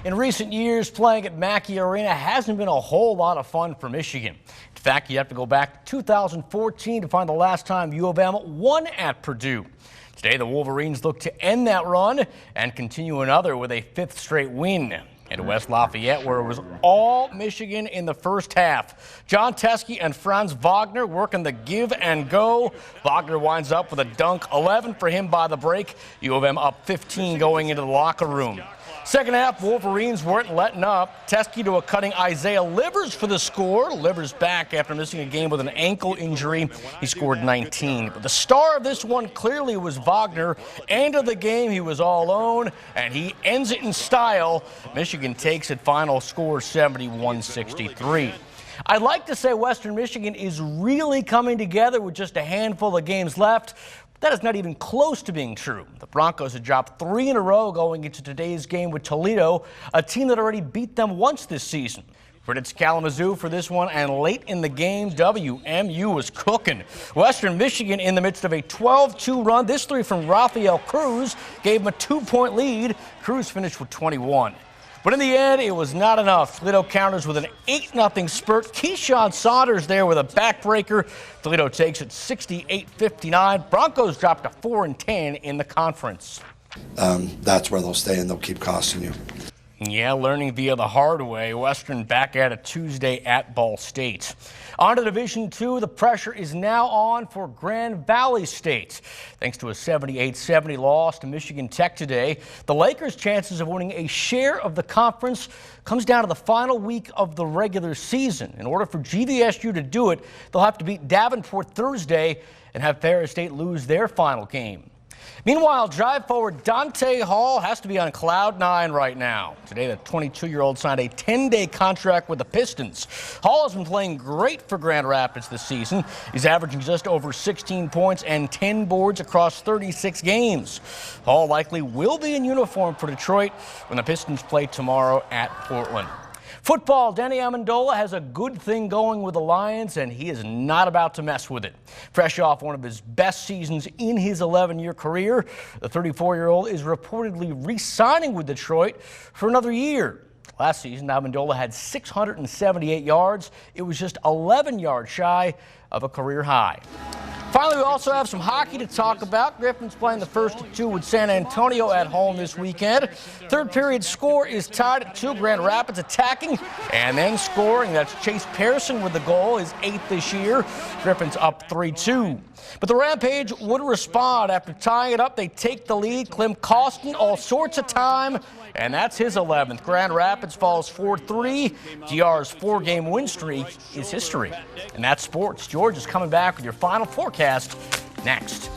In recent years, playing at Mackey Arena hasn't been a whole lot of fun for Michigan. In fact, you have to go back to 2014 to find the last time U of M won at Purdue. Today, the Wolverines look to end that run and continue another with a fifth straight win. In West Lafayette, where it was all Michigan in the first half. John Teske and Franz Wagner working the give and go. Wagner winds up with a dunk, 11 for him by the break. U of M up 15 going into the locker room. Second half, Wolverines weren't letting up. Teske to a cutting Isaiah Livers for the score. Livers back after missing a game with an ankle injury. He scored 19. But the star of this one clearly was Wagner. End of the game, he was all alone, and he ends it in style. Michigan takes it, final score 71-63. I'd like to say Western Michigan is really coming together with just a handful of games left. That is not even close to being true. The Broncos have dropped 3 in a row going into today's game with Toledo, a team that already beat them once this season. Credit to Kalamazoo for this one, and late in the game, WMU was cooking. Western Michigan in the midst of a 12-2 run. This three from Rafael Cruz gave him a 2-point lead. Cruz finished with 21. But in the end, it was not enough. Toledo counters with an 8-0 spurt. Keyshawn Saunders there with a backbreaker. Toledo takes it 68-59. Broncos dropped to 4-10 in the conference. That's where they'll stay, and they'll keep costing you. Yeah, learning via the hard way. Western back at it Tuesday at Ball State. On to Division II, the pressure is now on for Grand Valley State. Thanks to a 78-70 loss to Michigan Tech today, the Lakers' chances of winning a share of the conference comes down to the final week of the regular season. In order for GVSU to do it, they'll have to beat Davenport Thursday and have Ferris State lose their final game. Meanwhile, drive forward Dante Hall has to be on cloud 9 right now. Today, the 22-year-old signed a 10-day contract with the Pistons. Hall has been playing great for Grand Rapids this season. He's averaging just over 16 points and 10 boards across 36 games. Hall likely will be in uniform for Detroit when the Pistons play tomorrow at Portland. Football, Danny Amendola has a good thing going with the Lions, and he is not about to mess with it. Fresh off one of his best seasons in his 11-year career, the 34-year-old is reportedly re-signing with Detroit for another year. Last season, Amendola had 678 yards. It was just 11 yards shy of a career high. Finally, we also have some hockey to talk about. Griffins playing the first of 2 with San Antonio at home this weekend. Third period score is tied at 2. Grand Rapids attacking and then scoring. That's Chase Pearson with the goal, his 8th this year. Griffins up 3-2. But the Rampage would respond. After tying it up, they take the lead. Clem Costin all sorts of time, and that's his 11th. Grand Rapids falls 4-3. GR's 4-game win streak is history. And that's sports. George is coming back with your final forecast next.